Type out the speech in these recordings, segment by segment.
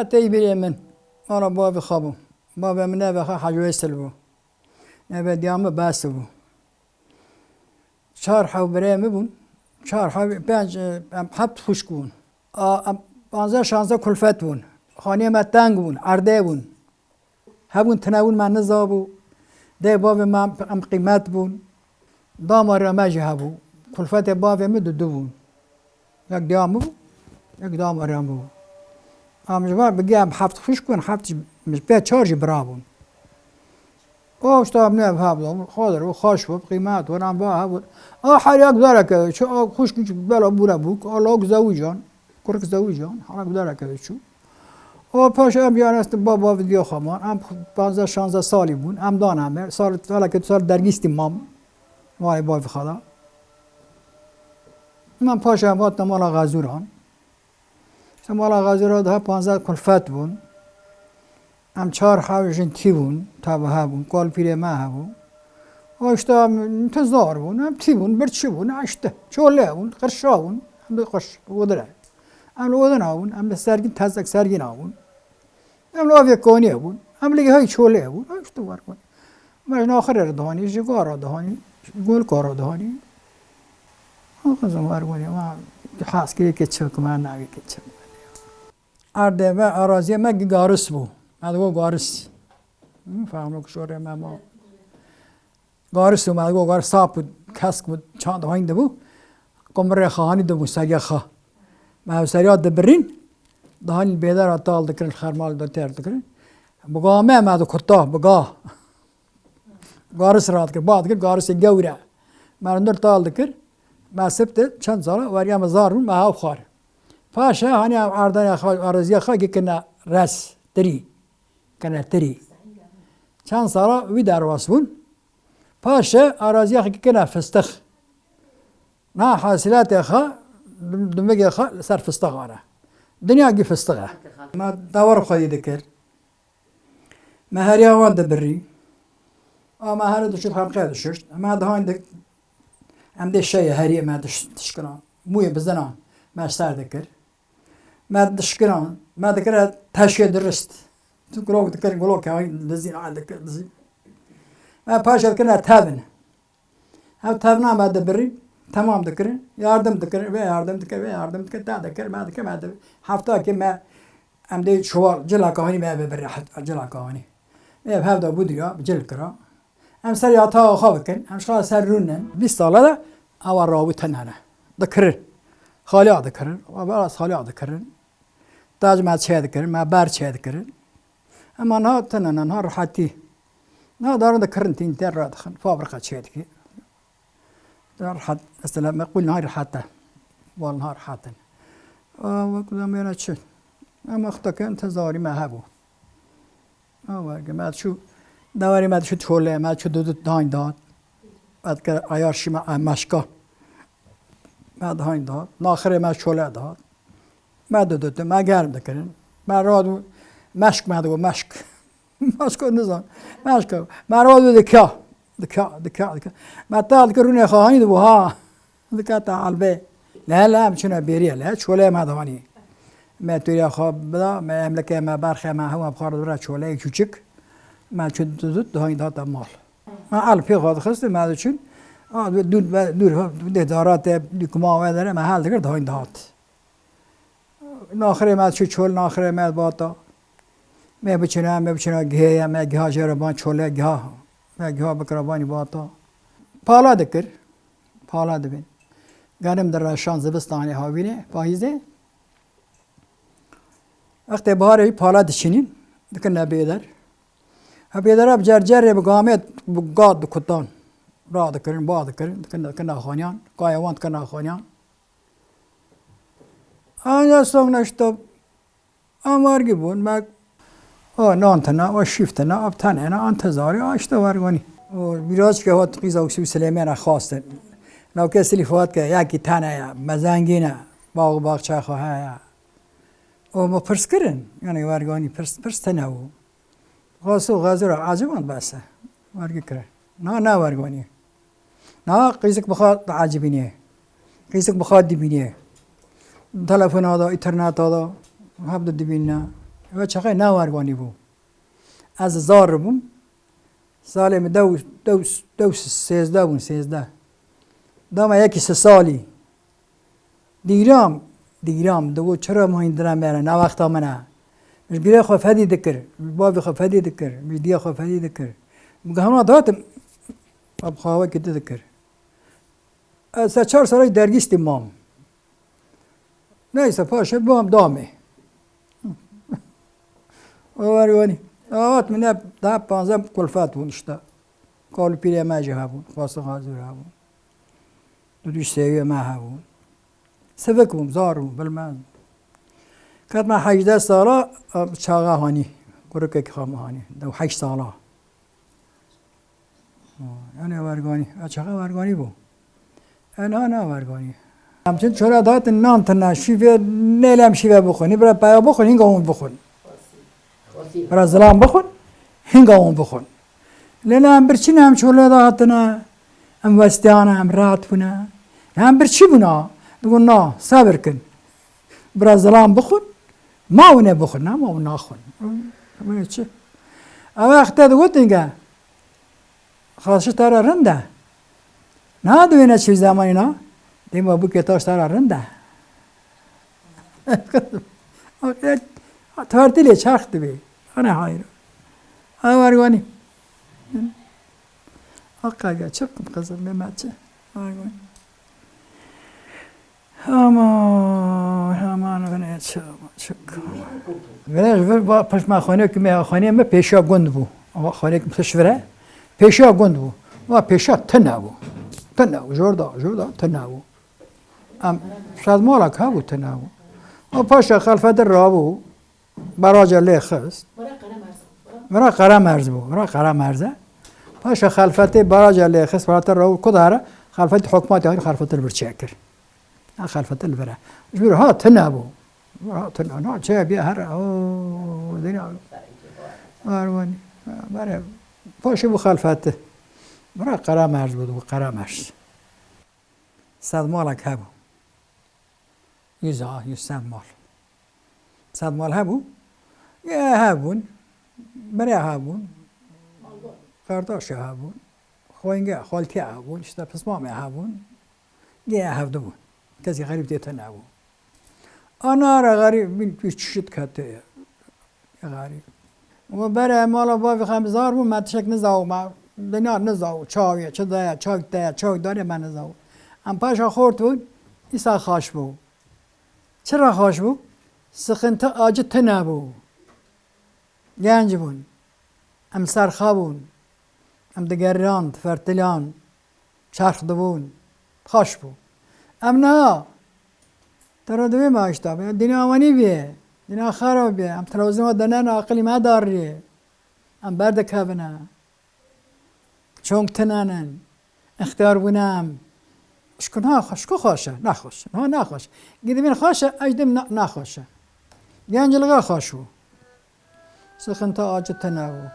أتي بري من أنا بابي خابو بابي من نبي حجوي سلبو نبي ديام باسبو شارحة وبري مبون شارحة بانج حبت خوشكون پانزده شانزده کلفت بون خانه ما تنگ بون عرده بون هبون تناول ما نزابو ده باب ما ام قیمت بون دامار رمجی هبو کلفت باب ما دو بون یک دیام بون یک دامار رم بون جواب بگم هفت خوش کن هفت مش به چارج برابون اوش تا نه هبو خاطر و خوش بود قیمت و نام با هبو هر یک داره که چه خوش کنی بلا بوره بو الله زوجان کرک زوجان حالا داره که چو و پاش ام بیانست بابا ویدیو خوامان ام 15 16 سالی بون ام دانم سال حالا که سال درگیستیم مال باب خدا من پاش ام وقت مال غازوران مال غازوران ده 15 کلفت بون ام 4 حاوجن تی بون تا به بون کال پیر ما بون واشتا انتظار بون ام تی بون برچی بون اشته چوله بون قرشا بون ام بقش ودره ام لودن آون ام سرگین تازه سرگین آون ام لوافی کونی آون ام لیگ های چوله آون اش تو وار کن ماش ناخره دهانی جگار دهانی گل کار دهانی آخه زمار کنی ما حاس کی که چک ما ناوی که چک ارده و اراضی ما گارس بو مدگو گارس فهمو که شوره ما گارس و مدگو گارس ساپ کسک بود چند هاینده بو کمره خانی دو سگه خا ما سریعت دبرین دهانی بیدار اتال دکرن خرمال دتر دکرن بگاه ما دو کتا بگاه گارس رات که بعد که گارس گوره من در تال دکر ما سبت چند سال وریا مزارون ما هاو خار پاشا هانی عردان ارزیا خا که کنه رس تری کنه تری چند سال وی در واسون پاشا ارزیا خا که کنه فستخ نه حاصلات خا دمجي صار في استغارة الدنيا قي في استغى ما دور خدي ذكر ما هريا وانده بري ما هرد شو هم قاعد ششت ما هذا عندك عندي شيء هريا ما تشكران موي بزنا ما صار ذكر ما تشكران ما ذكر تاشي درست تقولوا ذكر يقولوا كاي لزين عندك لزين ما باش ذكرنا تابن هم تابنا ما بري tamam ذكر yardım ذكر ve yardım ذكر ve yardım ذكر تا ذكر ما ذكر ما hafta ki me amde şuval cila kahani me be rahat cila kahani me hafta bu diyor cil kara am ser yata khabekin am şala serrunnen bir sala da avar rabıtan hana ذكر خالي ذكر وباس خالي ذكر تاج ما شيء ذكر ما بار شيء ذكر اما نا تنن نهار راحتي نا دار ذكرن تين تر دخل فابرقه شيء ذكر راحت مثلا ما يقول نهار حتى والنهار حتى وكذا ما ينشل أما أختك أنت زاري ما هبو ما شو داري ما شو تقول ما شو دود داين داد بعد كده عيارشي ما مشكا ما داين داد ناخره ما شوله داد ما دود ما گرم دکرن ما رادو مشک ما دو مشک مشک نزان مشک ما رادو دكا ما تعال كروني خاين دبوها دكا تعال به لا مشنا بيريا لا شوله ما ضماني ما تريا خاب بدا ما املك ما برخه ما هو بخار دره شوله كوچك ما شد زد هاين دات مال ما الفي خد خست ما چون دور دارات دكما ودره ما حال دكر هاين دات ناخره ما چول ناخره ما باتا ما بچنا گه ما گه جربان شوله گه مگه بکرابانی باتا پالا دکر پالا دبین گرم در شان زبستانی هاوینه پاییزه وقتی بهاری پالا دشینین دکن نبیدر هبیدر اب جرجر بگامت بگاد دکتان را دکرین با دکرین دکن خانیان قایوان دکن خانیان آنجا سوگ نشتب آمارگی بون مگ نانتنا و شیفتنا اب تنها انتظاری آشته ورگانی و میراج که هات قیزا و سلیمان خواسته نو که سلیفات که یکی تنها مزنگینه باغ چه خواه و ما پرس کردن یعنی ورگانی پرس تنها و خاصو غازر عجبان بسه ورگی کرد نه ورگانی نه قیزک بخواد عجبینه قیزک بخواد دبینه تلفن هذا اینترنت هذا هبد دبینه و چقدر نوارگانی بود از زار بوم سالم دو سیزده بون سیزده دام یکی 3 سالی دیرام دو چرا ما این درم بیارن نه وقتا منه مش بیره خو فدی دکر بابی خو فدی دکر مش دیا خو فدی دکر میگه همون داتم اب خواهی که دکر از 4 سال درگیستی مام نیست پاشه بام دامه وارگانی آوات منه 10-15 کلفت بون اشتا کال پیری ماجی هبون خواست خازور هبون دوش سیوی ما هبون سفک بوم زار بوم بالمن كانت مع 18 سالة شاغا هاني قرك خام هاني دو 8 سالة أنا ورقاني أشاغا ورقاني بو أنا ورقاني همچنین چرا داد نان تنا شیوه نیلم شیوه بخونی برای پایا بخون هنگا اون بخون برای زلام بخون هنگا اون بخون لیلا هم برچی هم چوله دادنا هم وستیانه هم رات بنا هم برچی بنا بگو نه صبر کن برای زلام بخون ما اونه بخون نه ما اون نخون همه چه وقتی دو گفتنگه خاصش ترا رنده نه دوینه چی زمانی نه دیما بو کتاش ترا رنده تارتیلی چرخ دوی انا هایرو آوارگانی آقا چپکم قزل میمچه آوارگانی همان غنیت شکر ولی با پشم خانه که می خانه می پیشا گند بو خانه که پشوره پیشا گند بو و پیشا تنه بو جوردا تنه بو ام شاید مالا که بو تنه بو و پاشا خلفت را بو براج لی خست مرا قرا مرزه پاشا خلفت براج لی خست برات را بو کداره خلفت حکماتی های خلفت البرچکر خلفت البره جور ها تنابو نه چه بیا هر او دنیا ماروانی برای پاشه بو خلفته برای قرا مرز بود و قرا مرز 100 مالک هبو 100 مال 100 مال هبو یه هبون برای هبون قرداش هبون خوینگه خالتی هبون اشتا پس مامه هبون یه هفته بود کسی غریب دیتا نبود آنا را غریب بین پیش چشت کته غریب و برای مالا بابی خمزار بود من تشک نزاو ما دنیا نزاو چاویه چه دایا چاوی داره من نزاو ام پاشا خورد بود ایسا خاش بود چرا خاش بود؟ سخنتا آجت نبود گنج بود ام سرخا بود ام دگران فرتلان چرخ دبون خاش بود ام نه ترا دوی ماشتا دنیا آوانی بیه دنیا خراب بیه ام تلوزیون دنن عقلی ما داری ام برد کبنه چونک تنانن اختیار بونم اشکن ها خشکو خوشه نخوشه نه نخوشه گیدی بین خوشه اجدم نخوشه گنجلگا خوشو سخنتا آجت نبو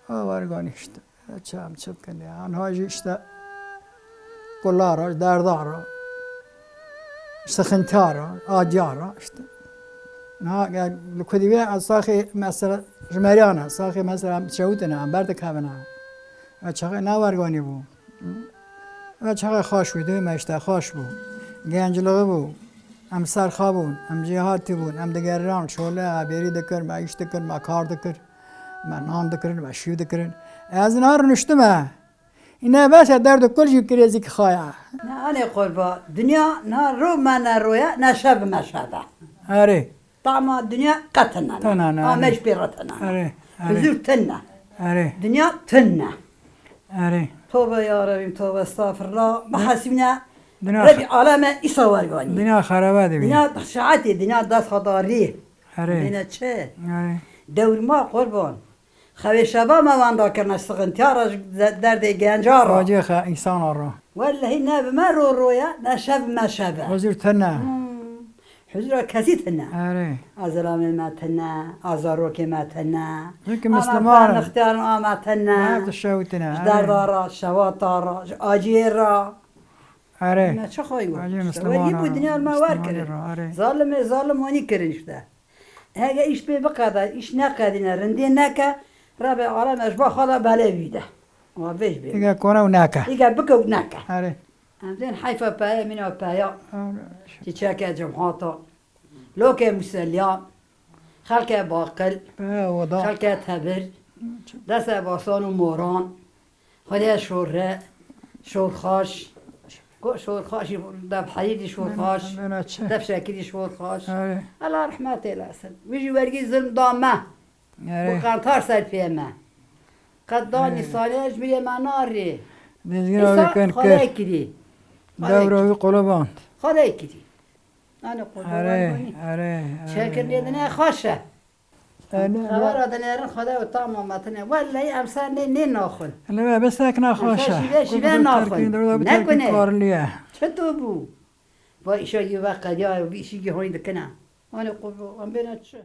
آوارگانی اشته چه هم چه بکنه آنهاج اشته کلارا دردارا سخنتارا آجارا اشته نه لکدی بیا از ساخی مثلا جمریانه ساخی مثلا شوتنه هم برد کبنه و چقدر نوارگانی بود و چقدر خوش بود دوی مشته خوش بود گنجلغه بود هم سرخا بود هم جهاتی بود هم دگران شوله بیری دکر ما ایش دکر ما کار دکر ما نان دکرن ما شیو دکرن از اینها رو نشتمه اینه باشه درد کل جو کریزی که خواهی نه آنی قربا دنیا نه رو من رویا نه شب مشهده آره طعم دنیا قتنا تنه آمش بیرتنا آره حضور تنه آره دنیا تنه آره توبه یا ربیم توبه استغفر الله محاسبنا دنیا ربي علامة إيسا ورقاني دنیا خرابه دی دنيا شعاتي دنيا داس خضاري آره دنيا چه آره دور ما قربان خوي شبا ما واندا كرنا سغنتيارا درد گنجارا راجع خا انسان را ولا هي ناب ما رو رويا نشب ما شبه حضور تنه حضور كثيتنا آره أزلام ما تنا أزاروك ما تنا يمكن مسلمان اختيار ما تنا ما تشوتنا دردارا شواتارا آجيرا آره نه چه خواهی گفت آجی ولی مسلمان بود دنیا ما ور کرد آره ظالمانی کرنشته اگه ایش به بقدر ایش نکردین رندی نکه رب عالمش با خدا بله بیده و بیش بیده دیگه کنه و نکه دیگه بکو نکه آره همزين حيفا بايا منا بايا آره. تشاكا جمعاتا لوكا مسليان خلكا باقل به وضع خلكا تبر دسا باسان و موران خدا شوره شورخاش شورخاشي دب حديدي شورخاش من چه دب شاكيدي شورخاش آره الله رحمته الاسن ويجي ورقي ظلم دامه آره وقنطار سال فيما قد داني صالح بيه مناري دیگه رو کن خدا که كدي دوره قلوبان خدا كدي انا قلت آره آره شاكر ندنا خاشه آره خبر آدن خدا و تمام متنه ولی امسال نه ناخل نه بس تک نخواشه شیوه ناخن. نکنه. کارلیه چطور بو با ایشا یه وقت یا بیشی که هایی دکنه آن قبو ام بینه چه